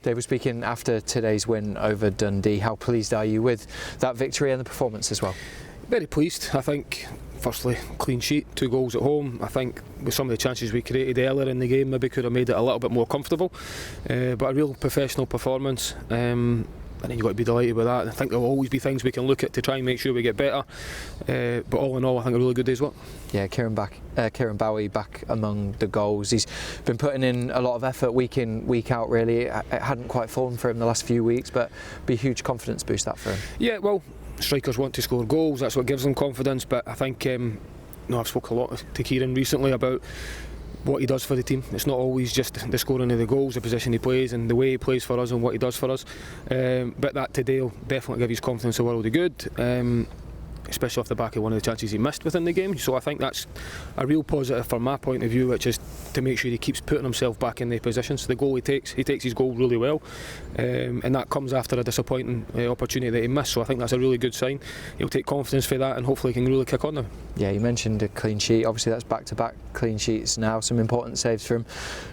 Dave, we're speaking after today's win over Dundee. How pleased are you with that victory and the performance as well? Very pleased. I think, firstly, clean sheet, 2 goals at home. I think with some of the chances we created earlier in the game, maybe could have made it a little bit more comfortable. But a real professional performance. I think you've got to be delighted with that. I think there will always be things we can look at to try and make sure we get better. But all in all, I think a really good day's work. Yeah, Kieran Bowie back among the goals. He's been putting in a lot of effort week in, week out really. It hadn't quite fallen for him the last few weeks, but be a huge confidence boost that for him. Yeah, well, strikers want to score goals, that's what gives them confidence. But I think, I've spoken a lot to Kieran recently about what he does for the team. It's not always just the scoring of the goals, the position he plays and the way he plays for us and what he does for us. But that today will definitely give his confidence a world of good. Especially off the back of one of the chances he missed within the game. So I think that's a real positive from my point of view, which is to make sure he keeps putting himself back in the positions. The goal he takes his goal really well, and that comes after a disappointing opportunity that he missed. So I think that's a really good sign. He'll take confidence for that and hopefully he can really kick on now. Yeah, you mentioned a clean sheet. Obviously that's back-to-back clean sheets now. Some important saves from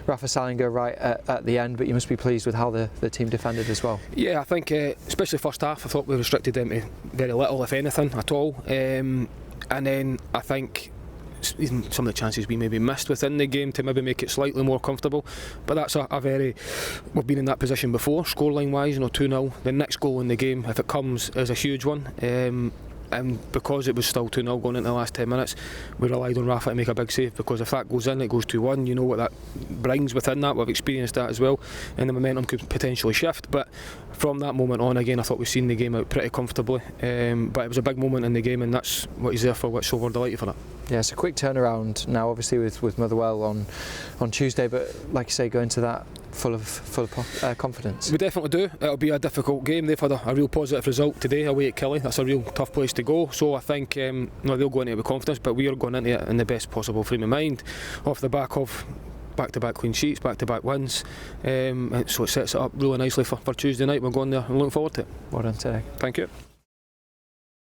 Rafa Salinger right at the end, but you must be pleased with how the team defended as well. Yeah, I think especially first half, I thought we restricted them to very little, if anything, at all. And then I think even some of the chances we maybe missed within the game to maybe make it slightly more comfortable, but that's we've been in that position before, scoreline wise, 2-0. The next goal in the game, if it comes, is a huge one. And because it was still 2-0 going into the last 10 minutes, we relied on Rafa to make a big save, because if that goes in, it goes 2-1. You know what that brings within that. We've experienced that as well, and the momentum could potentially shift. But from that moment on, again, I thought we've seen the game out pretty comfortably. But it was a big moment in the game, and that's what he's there for, which so we're delighted for that. Yeah, it's a quick turnaround now, obviously with Motherwell on Tuesday, but like you say, going to that full of confidence. We definitely do. It'll be a difficult game. They've had a real positive result today away at Killie. That's a real tough place to go. So I think they'll go into it with confidence, but we are going into it in the best possible frame of mind, off the back of back-to-back clean sheets, back-to-back wins. So it sets it up really nicely for Tuesday night. We're going there and looking forward to it. Well done today. Thank you.